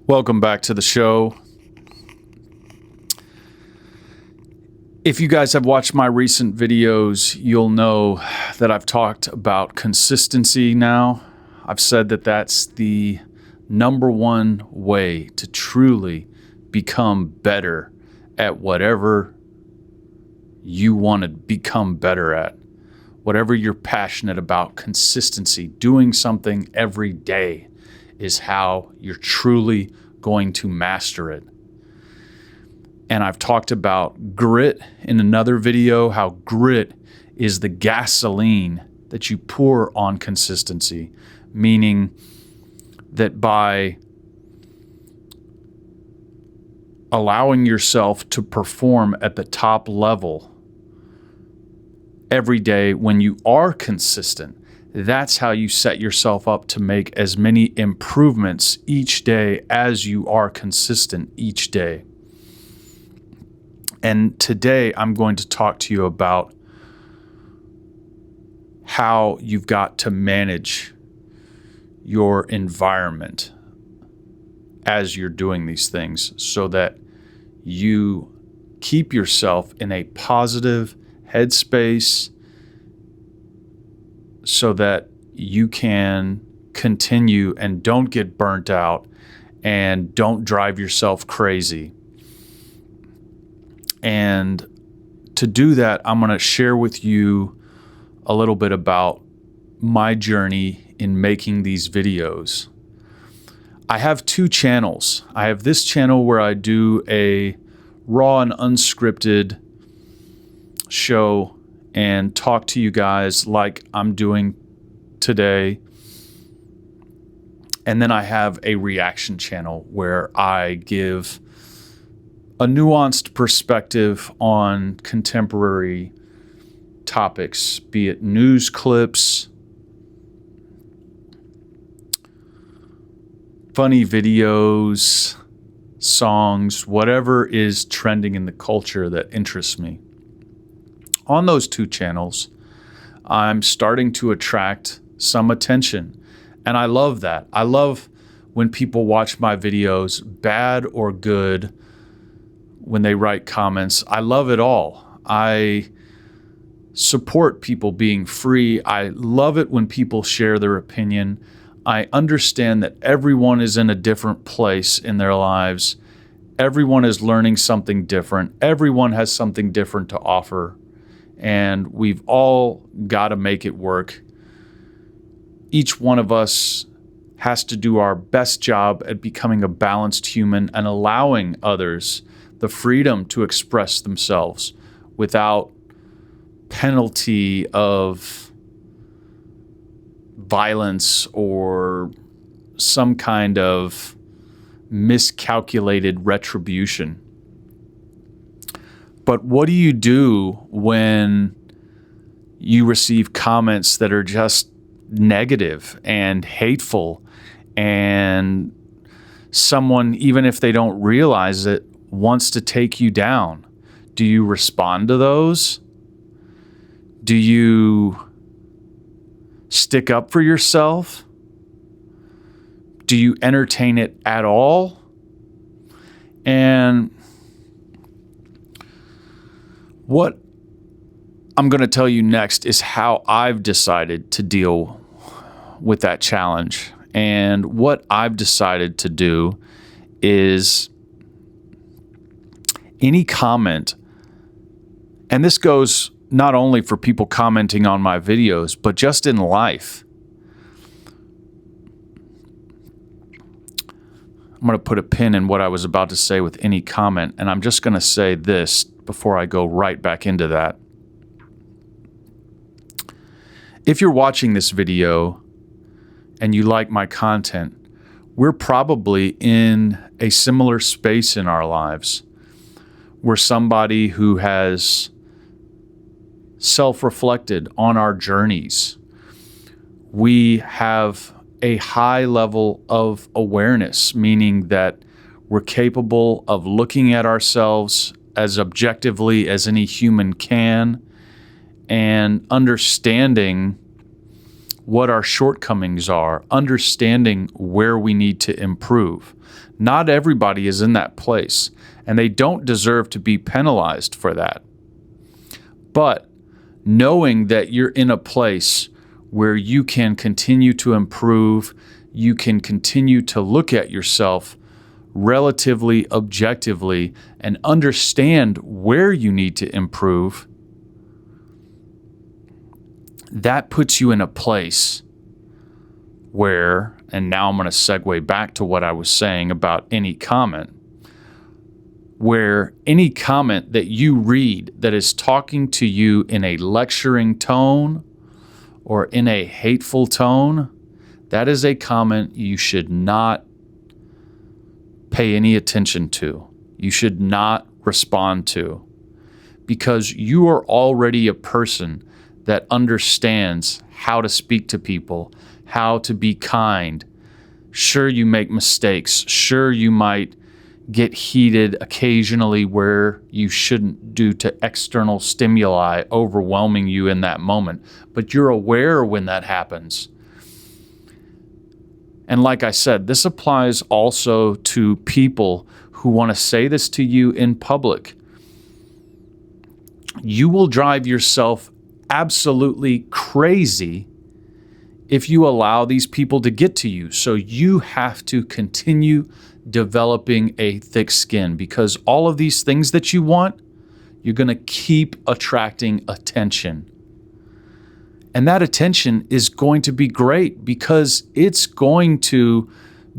Welcome back to the show. If you guys have watched my recent videos, you'll know that I've talked about consistency now. I've said that that's the number one way to truly become better at whatever you want to become better at. Whatever you're passionate about, consistency, doing something every day is how you're truly going to master it. And I've talked about grit in another video, how grit is the gasoline that you pour on consistency, meaning that by allowing yourself to perform at the top level every day when you are consistent, that's how you set yourself up to make as many improvements each day as you are consistent each day. And today I'm going to talk to you about how you've got to manage your environment as you're doing these things so that you keep yourself in a positive headspace so that you can continue and don't get burnt out and don't drive yourself crazy. And to do that, I'm going to share with you a little bit about my journey in making these videos. I have two channels. I have this channel where I do a raw and unscripted show and talk to you guys like I'm doing today. And then I have a reaction channel where I give a nuanced perspective on contemporary topics, be it news clips, funny videos, songs, whatever is trending in the culture that interests me. On those two channels, I'm starting to attract some attention, and I love that. I love when people watch my videos, bad or good, when they write comments. I love it all. I support people being free. I love it when people share their opinion. I understand that everyone is in a different place in their lives. Everyone is learning something different. Everyone has something different to offer. And we've all got to make it work. Each one of us has to do our best job at becoming a balanced human and allowing others the freedom to express themselves without penalty of violence or some kind of miscalculated retribution. But what do you do when you receive comments that are just negative and hateful, and someone, even if they don't realize it, wants to take you down? Do you respond to those? Do you stick up for yourself? Do you entertain it at all? And what I'm going to tell you next is how I've decided to deal with that challenge. And what I've decided to do is any comment, and this goes not only for people commenting on my videos, but just in life. I'm going to put a pin in what I was about to say with any comment, and I'm just going to say this before I go right back into that. If you're watching this video and you like my content, we're probably in a similar space in our lives. We're somebody who has self-reflected on our journeys. We have a high level of awareness, meaning that we're capable of looking at ourselves as objectively as any human can and understanding what our shortcomings are, understanding where we need to improve. Not everybody is in that place, and they don't deserve to be penalized for that. But knowing that you're in a place where you can continue to improve, you can continue to look at yourself relatively objectively and understand where you need to improve, that puts you in a place where, and now I'm going to segue back to what I was saying about any comment, where any comment that you read that is talking to you in a lecturing tone or in a hateful tone, that is a comment you should not pay any attention to. You should not respond to, because you are already a person that understands how to speak to people, how to be kind. Sure, you make mistakes. Sure, you might get heated occasionally where you shouldn't due to external stimuli overwhelming you in that moment, but you're aware when that happens. And like I said, this applies also to people who want to say this to you in public. You will drive yourself absolutely crazy if you allow these people to get to you. So you have to continue developing a thick skin, because all of these things that you want, you're going to keep attracting attention. And that attention is going to be great, because it's going to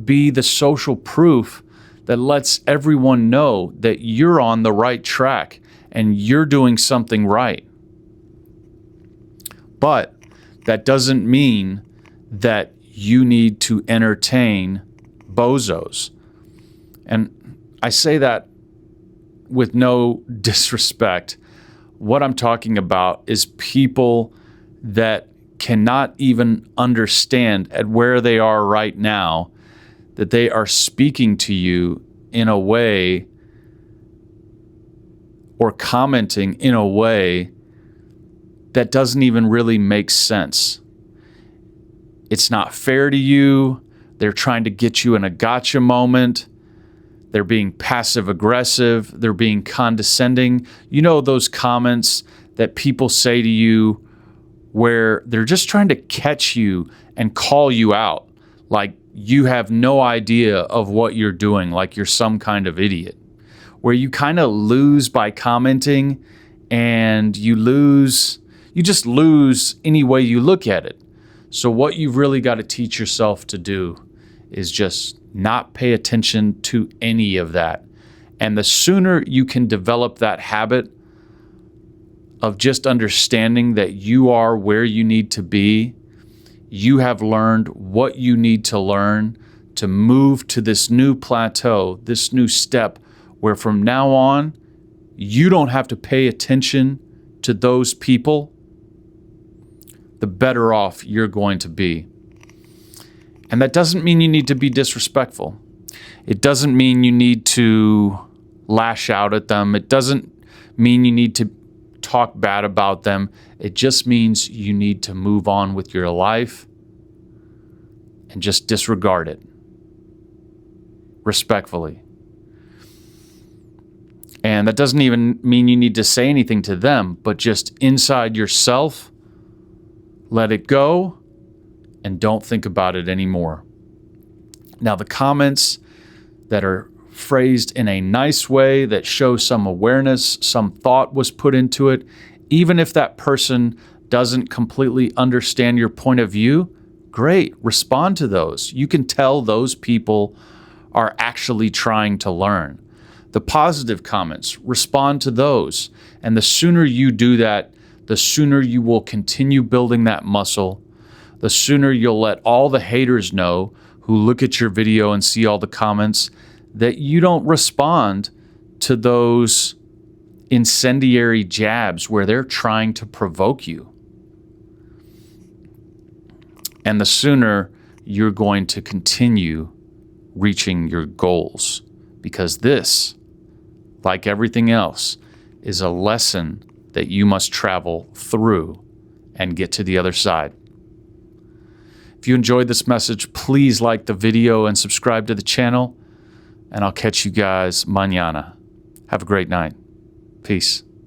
be the social proof that lets everyone know that you're on the right track and you're doing something right. But that doesn't mean that you need to entertain bozos. And I say that with no disrespect. What I'm talking about is people that cannot even understand at where they are right now that they are speaking to you in a way or commenting in a way that doesn't even really make sense. It's not fair to you. They're trying to get you in a gotcha moment. They're being passive aggressive. They're being condescending. You know those comments that people say to you where they're just trying to catch you and call you out, like you have no idea of what you're doing, like you're some kind of idiot, where you kind of lose by commenting, and you just lose any way you look at it. So what you've really got to teach yourself to do is just not pay attention to any of that. And the sooner you can develop that habit of just understanding that you are where you need to be, you have learned what you need to learn to move to this new plateau, this new step, where from now on, you don't have to pay attention to those people, the better off you're going to be. And that doesn't mean you need to be disrespectful. It doesn't mean you need to lash out at them. It doesn't mean you need to talk bad about them. It just means you need to move on with your life and just disregard it respectfully. And that doesn't even mean you need to say anything to them, but just inside yourself, let it go and don't think about it anymore. Now, the comments that are phrased in a nice way that show some awareness, some thought was put into it, even if that person doesn't completely understand your point of view, great, respond to those. You can tell those people are actually trying to learn. The positive comments, respond to those. And the sooner you do that, the sooner you will continue building that muscle. The sooner you'll let all the haters know who look at your video and see all the comments that you don't respond to those incendiary jabs where they're trying to provoke you. And the sooner you're going to continue reaching your goals, because this, like everything else, is a lesson that you must travel through and get to the other side. If you enjoyed this message, please like the video and subscribe to the channel. And I'll catch you guys mañana. Have a great night. Peace.